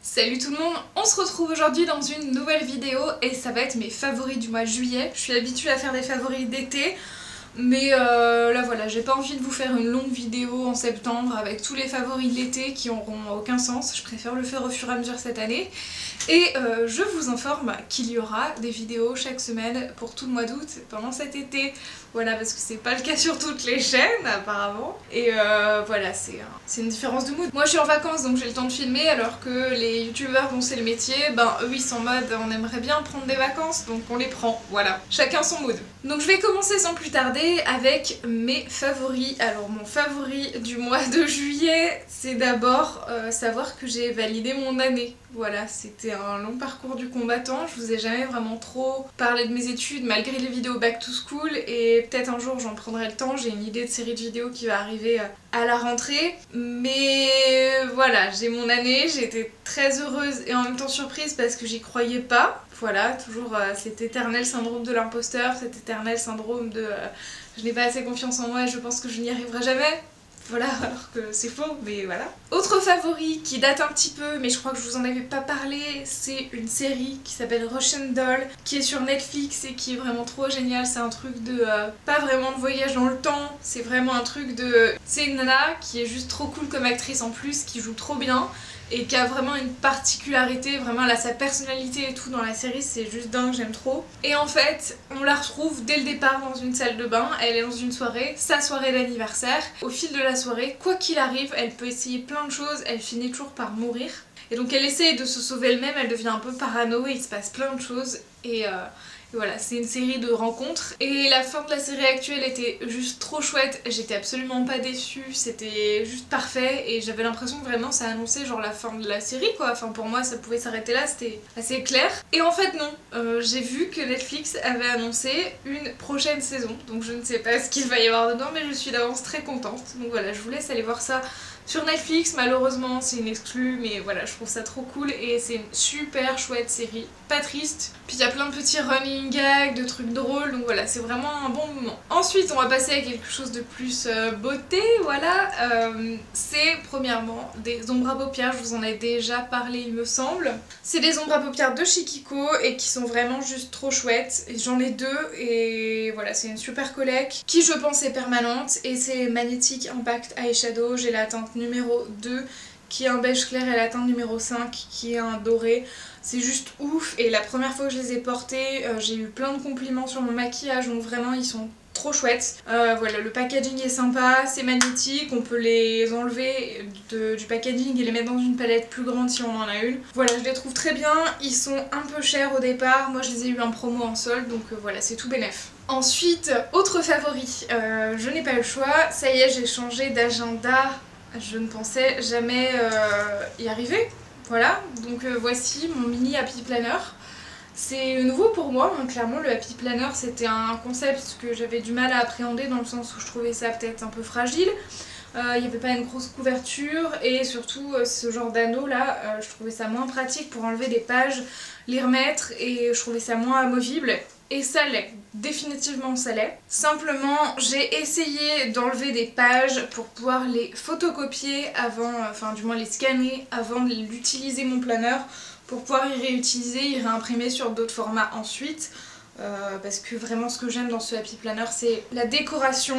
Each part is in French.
Salut tout le monde, on se retrouve aujourd'hui dans une nouvelle vidéo et ça va être mes favoris du mois de juillet. Je suis habituée à faire des favoris d'été, mais là voilà, j'ai pas envie de vous faire une longue vidéo en septembre avec tous les favoris de l'été qui auront aucun sens. Je préfère le faire au fur et à mesure cette année. Et je vous informe qu'il y aura des vidéos chaque semaine pour tout le mois d'août pendant cet été. Voilà, parce que c'est pas le cas sur toutes les chaînes apparemment. Et voilà, c'est une différence de mood. Moi je suis en vacances donc j'ai le temps de filmer, alors que les youtubeurs dont c'est le métier, ben eux ils sont en mode on aimerait bien prendre des vacances donc on les prend. Voilà, chacun son mood. Donc je vais commencer sans plus tarder avec mes favoris. Alors mon favori du mois de juillet, c'est d'abord savoir que j'ai validé mon année. Voilà, c'était un long parcours du combattant, je vous ai jamais vraiment trop parlé de mes études malgré les vidéos back to school, et peut-être un jour j'en prendrai le temps, j'ai une idée de série de vidéos qui va arriver à la rentrée. Mais voilà, j'ai mon année, j'ai été très heureuse et en même temps surprise parce que j'y croyais pas. Voilà, toujours cet éternel syndrome de l'imposteur, cet éternel syndrome de je n'ai pas assez confiance en moi et je pense que je n'y arriverai jamais. Voilà, alors que c'est faux, mais voilà. Autre favori qui date un petit peu, mais je crois que je vous en avais pas parlé, c'est une série qui s'appelle Russian Doll, qui est sur Netflix et qui est vraiment trop géniale. C'est un truc de pas vraiment de voyage dans le temps, c'est vraiment un truc de... C'est une nana qui est juste trop cool comme actrice en plus, qui joue trop bien et qui a vraiment une particularité, vraiment elle a sa personnalité et tout dans la série, c'est juste dingue, j'aime trop. Et en fait, on la retrouve dès le départ dans une salle de bain, elle est dans une soirée, sa soirée d'anniversaire. Au fil de la soirée, quoi qu'il arrive, elle peut essayer plein de choses, elle finit toujours par mourir. Et donc elle essaie de se sauver elle-même, elle devient un peu parano et il se passe plein de choses. Et voilà, c'est une série de rencontres. Et la fin de la série actuelle était juste trop chouette, j'étais absolument pas déçue, c'était juste parfait. Et j'avais l'impression que vraiment ça annonçait genre la fin de la série quoi. Enfin pour moi ça pouvait s'arrêter là, c'était assez clair. Et en fait non, j'ai vu que Netflix avait annoncé une prochaine saison. Donc je ne sais pas ce qu'il va y avoir dedans, mais je suis d'avance très contente. Donc voilà, je vous laisse aller voir ça sur Netflix. Malheureusement c'est une exclue, mais voilà, je trouve ça trop cool et c'est une super chouette série, pas triste. Puis il y a plein de petits running gags, de trucs drôles, donc voilà, c'est vraiment un bon moment. Ensuite on va passer à quelque chose de plus beauté, voilà. C'est premièrement des ombres à paupières, je vous en ai déjà parlé il me semble. C'est des ombres à paupières de Chiquiko et qui sont vraiment juste trop chouettes. J'en ai deux et voilà, c'est une super collecte qui je pense est permanente, et c'est Magnetic Impact Eyeshadow. J'ai la teinte numéro 2 qui est un beige clair et la teinte numéro 5 qui est un doré. C'est juste ouf, et la première fois que je les ai portés, j'ai eu plein de compliments sur mon maquillage, donc vraiment ils sont trop chouettes. Voilà, le packaging est sympa, c'est magnétique, on peut les enlever du packaging et les mettre dans une palette plus grande si on en a une. Voilà, je les trouve très bien, ils sont un peu chers au départ, moi je les ai eu en promo en solde, donc voilà, c'est tout bénef. Ensuite, autre favori, je n'ai pas eu le choix, ça y est, j'ai changé d'agenda, je ne pensais jamais y arriver. Voilà, donc voici mon mini Happy Planner. C'est nouveau pour moi, hein, clairement le Happy Planner c'était un concept que j'avais du mal à appréhender dans le sens où je trouvais ça peut-être un peu fragile. Il n'y avait pas une grosse couverture et surtout ce genre d'anneau là, je trouvais ça moins pratique pour enlever des pages, les remettre, et je trouvais ça moins amovible. Et ça l'est, définitivement ça l'est. Simplement j'ai essayé d'enlever des pages pour pouvoir les photocopier avant, enfin du moins les scanner avant d'utiliser mon planeur, pour pouvoir y réutiliser, y réimprimer sur d'autres formats ensuite. Parce que vraiment ce que j'aime dans ce Happy Planner c'est la décoration,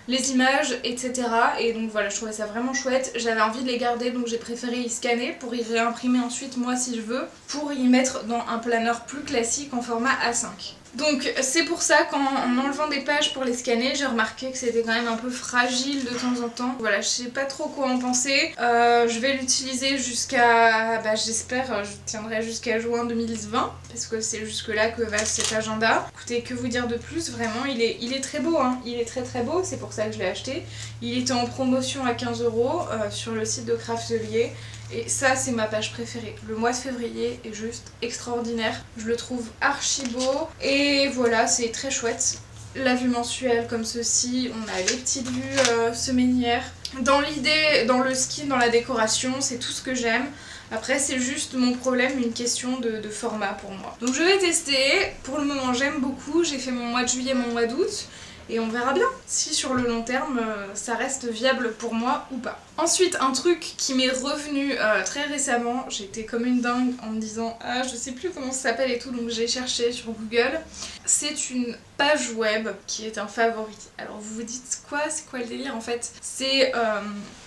les images, etc. Et donc voilà, je trouvais ça vraiment chouette, j'avais envie de les garder donc j'ai préféré y scanner pour y réimprimer ensuite moi si je veux, pour y mettre dans un planeur plus classique en format A5. Donc c'est pour ça qu'en enlevant des pages pour les scanner, j'ai remarqué que c'était quand même un peu fragile de temps en temps. Voilà, je sais pas trop quoi en penser. Je vais l'utiliser jusqu'à... j'espère, je tiendrai jusqu'à juin 2020, parce que c'est jusque là que va cet agenda. Écoutez, que vous dire de plus, vraiment, il est très beau, hein. Il est très très beau, c'est pour ça que je l'ai acheté. Il était en promotion à 15 € sur le site de Craftelier. Et ça c'est ma page préférée. Le mois de février est juste extraordinaire. Je le trouve archi beau. Et voilà, c'est très chouette. La vue mensuelle comme ceci, on a les petites vues semainières. Dans l'idée, dans le skin, dans la décoration, c'est tout ce que j'aime. Après c'est juste mon problème, une question de format pour moi. Donc je vais tester. Pour le moment j'aime beaucoup. J'ai fait mon mois de juillet, mon mois d'août. et on verra bien si sur le long terme ça reste viable pour moi ou pas. Ensuite, un truc qui m'est revenu très récemment, j'étais comme une dingue en me disant ah je sais plus comment ça s'appelle et tout, donc j'ai cherché sur Google. C'est une page web qui est un favori. Alors vous vous dites quoi, c'est quoi le délire en fait? C'est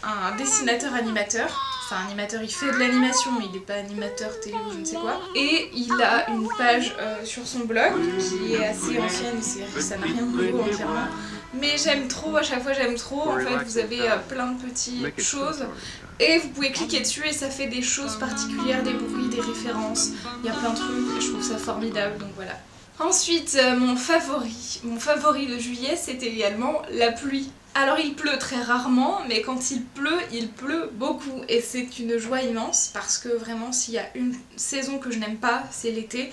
un dessinateur animateur. C'est un animateur, il fait de l'animation, il n'est pas animateur télé ou je ne sais quoi. Et il a une page sur son blog qui est assez ancienne, ça n'a rien de nouveau entièrement. Mais j'aime trop, à chaque fois j'aime trop, en fait vous avez plein de petites choses et vous pouvez cliquer dessus et ça fait des choses particulières, des bruits, des références, il y a plein de trucs et je trouve ça formidable, donc voilà. Ensuite, mon favori de juillet, c'était également la pluie. Alors il pleut très rarement, mais quand il pleut beaucoup et c'est une joie immense parce que vraiment s'il y a une saison que je n'aime pas, c'est l'été.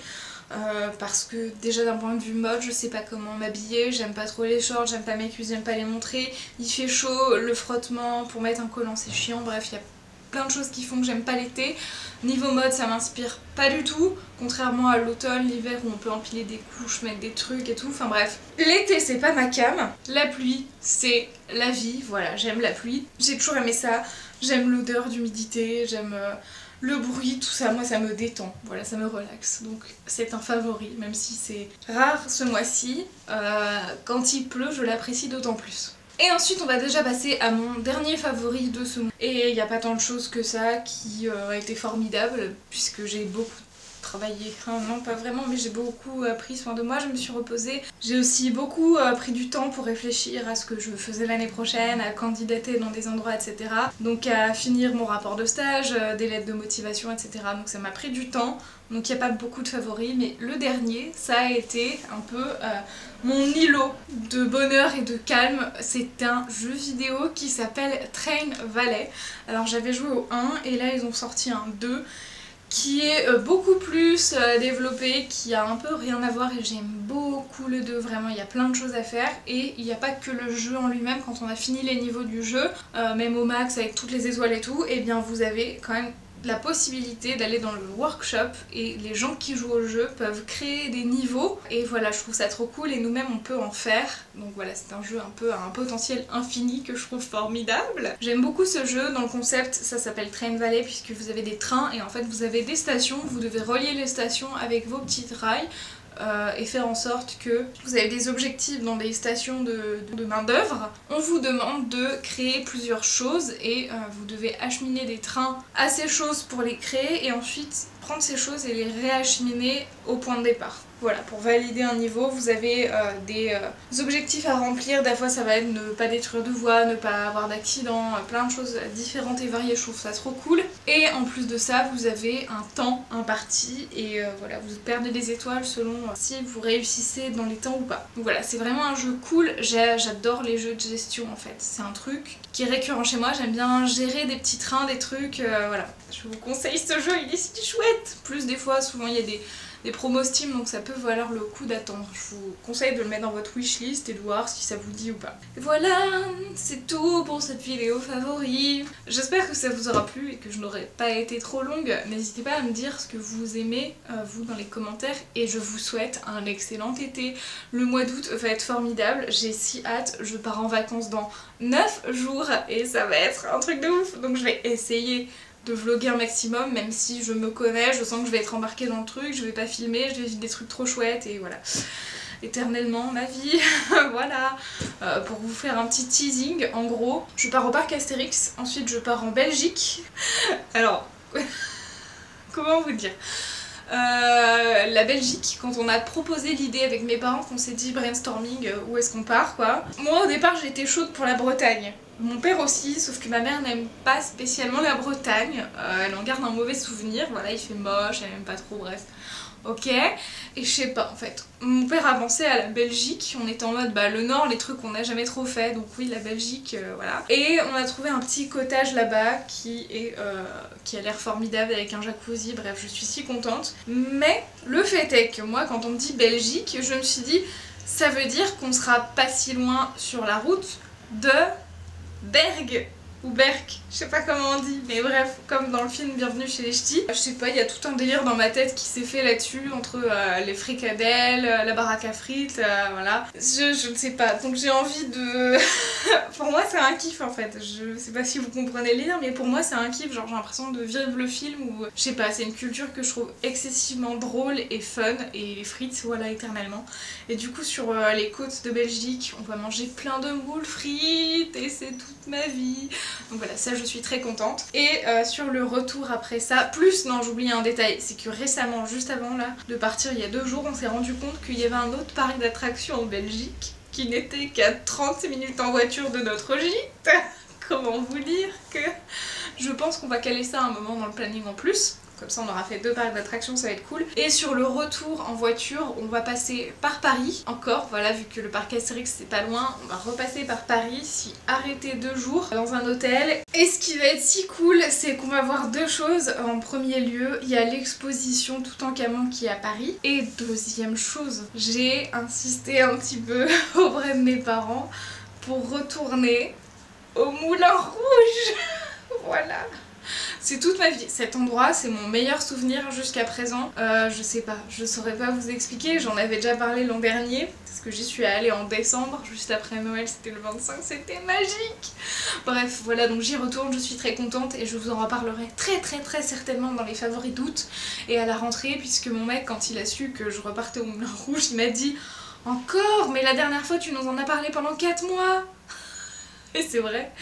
Parce que déjà d'un point de vue mode je sais pas comment m'habiller, j'aime pas trop les shorts, j'aime pas mes cuisses, j'aime pas les montrer, il fait chaud, le frottement pour mettre un collant c'est chiant, bref il y a plein de choses qui font que j'aime pas l'été. Niveau mode ça m'inspire pas du tout, contrairement à l'automne, l'hiver où on peut empiler des couches, mettre des trucs et tout, enfin bref. L'été c'est pas ma came, la pluie c'est la vie, voilà j'aime la pluie, j'ai toujours aimé ça, j'aime l'odeur d'humidité, j'aime le bruit, tout ça, moi ça me détend, voilà ça me relaxe, donc c'est un favori, même si c'est rare ce mois-ci, quand il pleut je l'apprécie d'autant plus. Et ensuite on va déjà passer à mon dernier favori de ce mois. Et il n'y a pas tant de choses que ça qui a été formidable puisque j'ai beaucoup travaillé, enfin, non pas vraiment mais j'ai beaucoup pris soin de moi, je me suis reposée. J'ai aussi beaucoup pris du temps pour réfléchir à ce que je faisais l'année prochaine, à candidater dans des endroits etc. Donc à finir mon rapport de stage, des lettres de motivation etc. Donc ça m'a pris du temps, donc il n'y a pas beaucoup de favoris mais le dernier ça a été un peu mon îlot de bonheur et de calme. C'est un jeu vidéo qui s'appelle Train Valley. Alors j'avais joué au 1 et là ils ont sorti un 2 qui est beaucoup plus développé, qui a un peu rien à voir et j'aime beaucoup le 2, vraiment il y a plein de choses à faire et il n'y a pas que le jeu en lui-même. Quand on a fini les niveaux du jeu, même au max avec toutes les étoiles et tout, et bien vous avez quand même la possibilité d'aller dans le workshop et les gens qui jouent au jeu peuvent créer des niveaux et voilà je trouve ça trop cool et nous-mêmes on peut en faire, donc voilà c'est un jeu un peu à un potentiel infini que je trouve formidable. J'aime beaucoup ce jeu, dans le concept ça s'appelle Train Valley puisque vous avez des trains et en fait vous avez des stations, vous devez relier les stations avec vos petites rails et faire en sorte que vous avez des objectifs dans des stations de main d'œuvre. On vous demande de créer plusieurs choses et vous devez acheminer des trains à ces choses pour les créer et ensuite prendre ces choses et les réacheminer au point de départ. Voilà, pour valider un niveau, vous avez des objectifs à remplir. Des fois ça va être ne pas détruire de voies, ne pas avoir d'accident, plein de choses différentes et variées, je trouve ça trop cool. Et en plus de ça, vous avez un temps imparti et voilà, vous perdez des étoiles selon si vous réussissez dans les temps ou pas. Donc voilà, c'est vraiment un jeu cool, j'adore les jeux de gestion en fait. C'est un truc qui est récurrent chez moi, j'aime bien gérer des petits trains, des trucs, voilà. Je vous conseille ce jeu, il est si chouette. Plus des fois, souvent il y a des promos Steam donc ça peut valoir le coup d'attendre. Je vous conseille de le mettre dans votre wishlist et de voir si ça vous dit ou pas. Et voilà, c'est tout pour cette vidéo favori. J'espère que ça vous aura plu et que je n'aurai pas été trop longue. N'hésitez pas à me dire ce que vous aimez vous dans les commentaires et je vous souhaite un excellent été. Le mois d'août va être formidable, j'ai si hâte, je pars en vacances dans 9 jours et ça va être un truc de ouf. Donc je vais essayer de vlogger un maximum, même si je me connais, je sens que je vais être embarquée dans le truc, je vais pas filmer, je vais vivre des trucs trop chouettes et voilà. Éternellement ma vie, voilà. Pour vous faire un petit teasing, en gros, je pars au parc Astérix, ensuite je pars en Belgique. Alors, comment vous dire ? La Belgique, quand on a proposé l'idée avec mes parents, qu'on s'est dit brainstorming, où est-ce qu'on part quoi. Moi au départ j'étais chaude pour la Bretagne. Mon père aussi, sauf que ma mère n'aime pas spécialement la Bretagne, elle en garde un mauvais souvenir, voilà il fait moche, elle aime pas trop, bref. Ok, et je sais pas en fait, mon père a pensé à la Belgique, on était en mode bah le nord, les trucs qu'on n'a jamais trop fait, donc oui la Belgique, voilà. Et on a trouvé un petit cottage là-bas qui a l'air formidable avec un jacuzzi, bref je suis si contente. Mais le fait est que moi quand on me dit Belgique, je me suis dit ça veut dire qu'on sera pas si loin sur la route de Bergue. ou Berk, je sais pas comment on dit, mais bref, comme dans le film Bienvenue chez les Ch'tis. Je sais pas, il y a tout un délire dans ma tête qui s'est fait là-dessus, entre les fricadelles, la baraque à frites, voilà. Je ne sais pas, donc j'ai envie de... Pour moi c'est un kiff en fait, je sais pas si vous comprenez le lire, mais pour moi c'est un kiff, genre j'ai l'impression de vivre le film où, je sais pas, c'est une culture que je trouve excessivement drôle et fun, et les frites, voilà, éternellement. Et du coup sur les côtes de Belgique, on va manger plein de moules frites, et c'est toute ma vie. Donc voilà, ça je suis très contente. Et sur le retour après ça, plus, non j'oublie un détail, c'est que récemment, juste avant là, de partir il y a 2 jours, on s'est rendu compte qu'il y avait un autre parc d'attractions en Belgique qui n'était qu'à 30 minutes en voiture de notre gîte. Comment vous dire que je pense qu'on va caler ça à un moment dans le planning en plus. Comme ça on aura fait 2 parcs d'attractions, ça va être cool. Et sur le retour en voiture, on va passer par Paris. Encore, voilà, vu que le parc Astérix c'est pas loin, on va repasser par Paris, s'y arrêter 2 jours dans un hôtel. Et ce qui va être si cool, c'est qu'on va voir 2 choses. En premier lieu, il y a l'exposition Toutankhamon qui est à Paris. Et deuxième chose, j'ai insisté un petit peu auprès de mes parents pour retourner au Moulin Rouge. Voilà. C'est toute ma vie, cet endroit c'est mon meilleur souvenir jusqu'à présent. Je sais pas, je saurais pas vous expliquer, j'en avais déjà parlé l'an dernier, parce que j'y suis allée en décembre, juste après Noël, c'était le 25, c'était magique. Bref, voilà, donc j'y retourne, je suis très contente et je vous en reparlerai très certainement dans les favoris d'août et à la rentrée, puisque mon mec, quand il a su que je repartais au Moulin Rouge, il m'a dit « Encore? Mais la dernière fois tu nous en as parlé pendant 4 mois !» Et c'est vrai.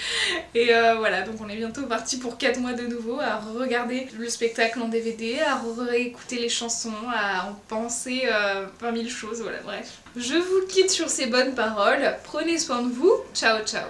Et voilà, donc on est bientôt parti pour 4 mois de nouveau à regarder le spectacle en DVD, à réécouter les chansons, à en penser 20 000 choses, voilà, bref. Je vous quitte sur ces bonnes paroles, prenez soin de vous, ciao ciao.